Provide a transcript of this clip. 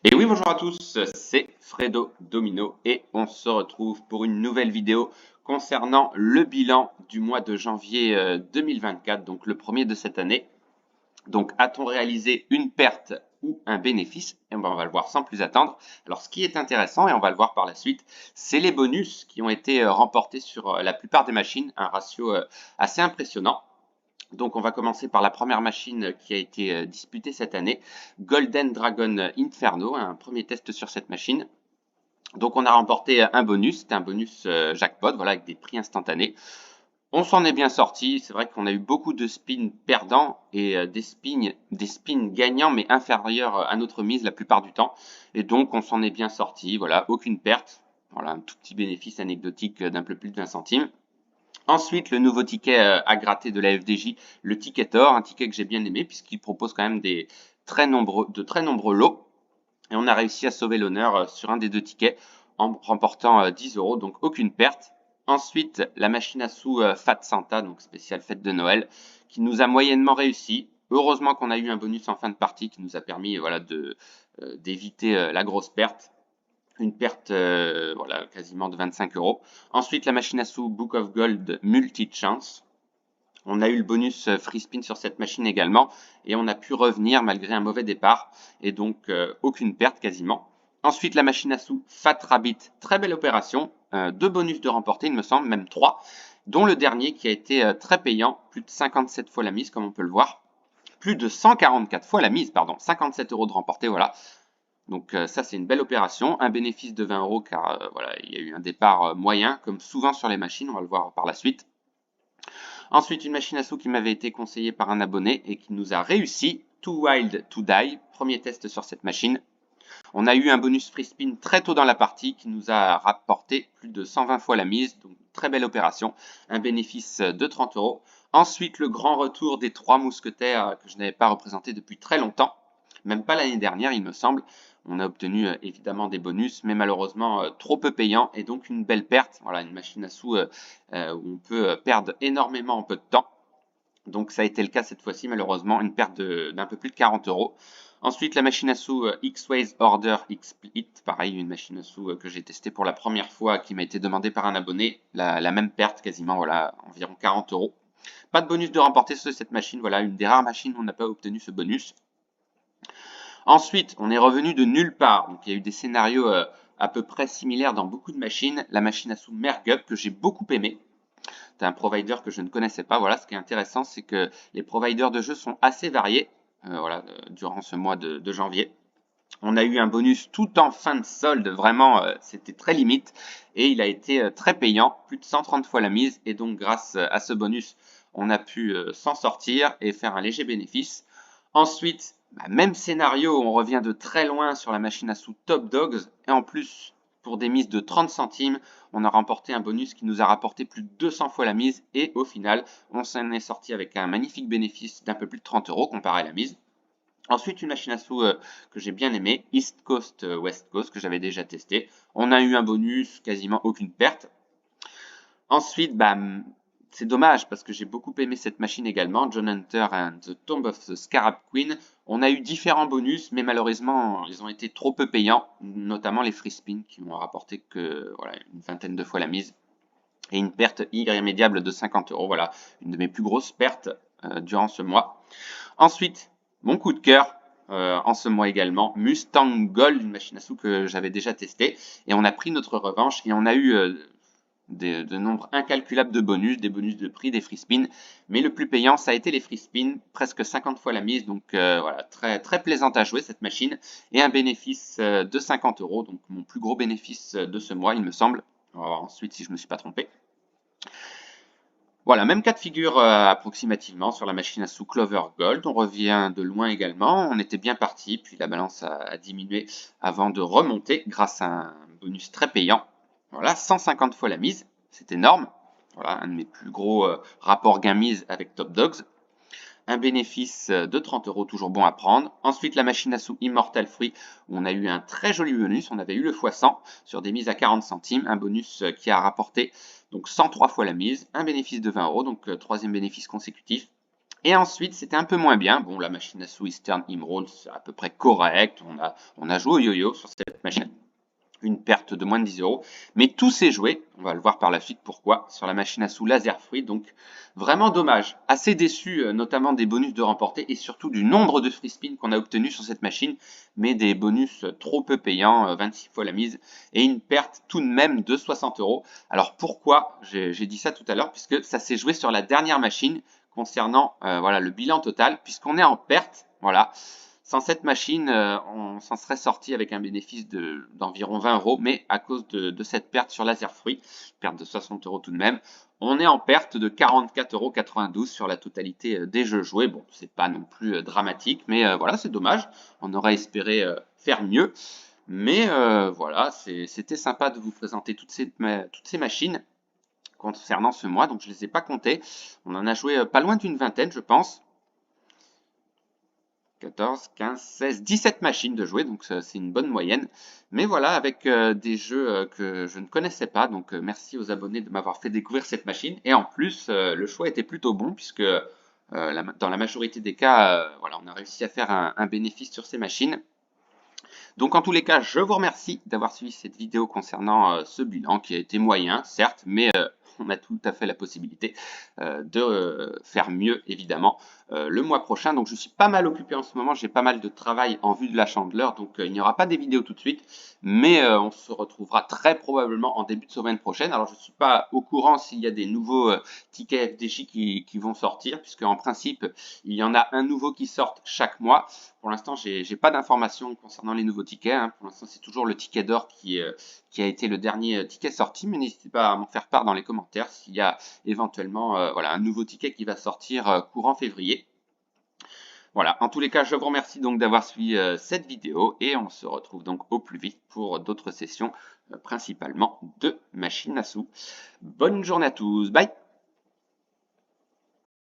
Et oui, bonjour à tous, c'est Fredo Domino et on se retrouve pour une nouvelle vidéo concernant le bilan du mois de janvier 2024, donc le premier de cette année. Donc, a-t-on réalisé une perte ou un bénéfice? Et ben, on va le voir sans plus attendre. Alors, ce qui est intéressant, et on va le voir par la suite, c'est les bonus qui ont été remportés sur la plupart des machines, un ratio assez impressionnant. Donc, on va commencer par la première machine qui a été disputée cette année, Golden Dragon Inferno, un premier test sur cette machine. Donc, on a remporté un bonus, c'était un bonus jackpot, voilà, avec des prix instantanés. On s'en est bien sorti. C'est vrai qu'on a eu beaucoup de spins perdants et des spins gagnants, mais inférieurs à notre mise la plupart du temps. Et donc, on s'en est bien sorti. Voilà, aucune perte. Voilà, un tout petit bénéfice anecdotique d'un peu plus de 20 centimes. Ensuite, le nouveau ticket à gratter de la FDJ, le ticket or, un ticket que j'ai bien aimé puisqu'il propose quand même de très nombreux lots. Et on a réussi à sauver l'honneur sur un des deux tickets en remportant 10 euros, donc aucune perte. Ensuite, la machine à sous Fat Santa, donc spéciale fête de Noël, qui nous a moyennement réussi. Heureusement qu'on a eu un bonus en fin de partie qui nous a permis voilà, d'éviter la grosse perte. Une perte voilà, quasiment de 25 euros. Ensuite, la machine à sous Book of Gold Multi-Chance. On a eu le bonus free spin sur cette machine également et on a pu revenir malgré un mauvais départ et donc aucune perte quasiment. Ensuite, la machine à sous Fat Rabbit, très belle opération. Deux bonus de remporter, il me semble, même trois, dont le dernier qui a été très payant, plus de 57 fois la mise, comme on peut le voir. Plus de 144 fois la mise, pardon, 57 euros de remporté, voilà. Donc ça, c'est une belle opération. Un bénéfice de 20 euros car voilà, il y a eu un départ moyen, comme souvent sur les machines, on va le voir par la suite. Ensuite, une machine à sous qui m'avait été conseillée par un abonné et qui nous a réussi. Too Wild to Die, premier test sur cette machine. On a eu un bonus free spin très tôt dans la partie qui nous a rapporté plus de 120 fois la mise, donc très belle opération, un bénéfice de 30 euros. Ensuite, le grand retour des trois mousquetaires que je n'avais pas représenté depuis très longtemps, même pas l'année dernière il me semble. On a obtenu évidemment des bonus, mais malheureusement trop peu payants et donc une belle perte. Voilà, une machine à sous où on peut perdre énormément en peu de temps. Donc ça a été le cas cette fois-ci, malheureusement, une perte d'un peu plus de 40 euros. Ensuite, la machine à sous X-Ways Order X-Split, pareil, une machine à sous que j'ai testée pour la première fois, qui m'a été demandée par un abonné, la même perte quasiment, voilà, environ 40 euros. Pas de bonus de remporter sur cette machine, voilà, une des rares machines où on n'a pas obtenu ce bonus. Ensuite, on est revenu de nulle part, donc il y a eu des scénarios à peu près similaires dans beaucoup de machines. La machine à sous Mergup, que j'ai beaucoup aimé, c'est un provider que je ne connaissais pas. Voilà, ce qui est intéressant, c'est que les providers de jeux sont assez variés voilà, durant ce mois de janvier. On a eu un bonus tout en fin de solde, vraiment, c'était très limite et il a été très payant, plus de 130 fois la mise et donc grâce à ce bonus, on a pu s'en sortir et faire un léger bénéfice. Ensuite, même scénario, on revient de très loin sur la machine à sous Top Dogs et en plus, pour des mises de 30 centimes, on a remporté un bonus qui nous a rapporté plus de 200 fois la mise et au final, on s'en est sorti avec un magnifique bénéfice d'un peu plus de 30 euros comparé à la mise. Ensuite, une machine à sous que j'ai bien aimée, East Coast, West Coast, que j'avais déjà testé. On a eu un bonus, quasiment aucune perte. Ensuite, c'est dommage parce que j'ai beaucoup aimé cette machine également, John Hunter and the Tomb of the Scarab Queen. On a eu différents bonus, mais malheureusement, ils ont été trop peu payants, notamment les free spins qui m'ont rapporté que voilà, une vingtaine de fois la mise et une perte irrémédiable de 50 euros. Voilà, une de mes plus grosses pertes durant ce mois. Ensuite, mon coup de cœur en ce mois également, Mustang Gold, une machine à sous que j'avais déjà testée. Et on a pris notre revanche et on a eu de nombres incalculables de bonus, des bonus de prix, des free spins. Mais le plus payant, ça a été les free spins, presque 50 fois la mise. Donc voilà, très, très plaisante à jouer cette machine. Et un bénéfice de 50 euros, donc mon plus gros bénéfice de ce mois, il me semble. On va voir ensuite si je ne me suis pas trompé. Voilà, même cas de figure approximativement sur la machine à sous Clover Gold. On revient de loin également. On était bien parti, puis la balance a diminué avant de remonter grâce à un bonus très payant. Voilà, 150 fois la mise, c'est énorme. Voilà, un de mes plus gros rapports gain-mise avec Top Dogs. Un bénéfice de 30 euros, toujours bon à prendre. Ensuite, la machine à sous Immortal Free, où on a eu un très joli bonus. On avait eu le x100 sur des mises à 40 centimes. Un bonus qui a rapporté donc 103 fois la mise. Un bénéfice de 20 euros, donc troisième bénéfice consécutif. Et ensuite, c'était un peu moins bien. Bon, la machine à sous Eastern Emerald, c'est à peu près correct. On a joué au yo-yo sur cette machine. Une perte de moins de 10 euros. Mais tout s'est joué, on va le voir par la suite pourquoi, sur la machine à sous Laser Free. Donc vraiment dommage. Assez déçu notamment des bonus de remporter et surtout du nombre de free spin qu'on a obtenu sur cette machine. Mais des bonus trop peu payants, 26 fois la mise. Et une perte tout de même de 60 euros. Alors pourquoi j'ai dit ça tout à l'heure? Puisque ça s'est joué sur la dernière machine concernant voilà, le bilan total. Puisqu'on est en perte, voilà. Sans cette machine, on s'en serait sorti avec un bénéfice d'environ 20 euros, mais à cause de cette perte sur Laser Fruit, perte de 60 euros tout de même, on est en perte de 44,92 € sur la totalité des jeux joués. Bon, c'est pas non plus dramatique, mais voilà, c'est dommage. On aurait espéré faire mieux. Mais voilà, c'était sympa de vous présenter toutes ces machines concernant ce mois. Donc je ne les ai pas comptées. On en a joué pas loin d'une vingtaine, je pense. 14, 15, 16, 17 machines de jouer, donc c'est une bonne moyenne. Mais voilà, avec des jeux que je ne connaissais pas, donc merci aux abonnés de m'avoir fait découvrir cette machine. Et en plus, le choix était plutôt bon, puisque dans la majorité des cas, voilà, on a réussi à faire un bénéfice sur ces machines. Donc en tous les cas, je vous remercie d'avoir suivi cette vidéo concernant ce bilan qui a été moyen, certes, mais on a tout à fait la possibilité de faire mieux, évidemment, le mois prochain. Donc je suis pas mal occupé en ce moment, j'ai pas mal de travail en vue de la chandeleur, donc il n'y aura pas des vidéos tout de suite, mais on se retrouvera très probablement en début de semaine prochaine. Alors je ne suis pas au courant s'il y a des nouveaux tickets FDJ qui vont sortir, puisque en principe, il y en a un nouveau qui sort chaque mois. Pour l'instant, j'ai pas d'informations concernant les nouveaux tickets, hein. Pour l'instant, c'est toujours le ticket d'or qui a été le dernier ticket sorti, mais n'hésitez pas à m'en faire part dans les commentaires s'il y a éventuellement voilà, un nouveau ticket qui va sortir courant février. Voilà, en tous les cas, je vous remercie donc d'avoir suivi cette vidéo et on se retrouve donc au plus vite pour d'autres sessions, principalement de machines à sous. Bonne journée à tous, bye!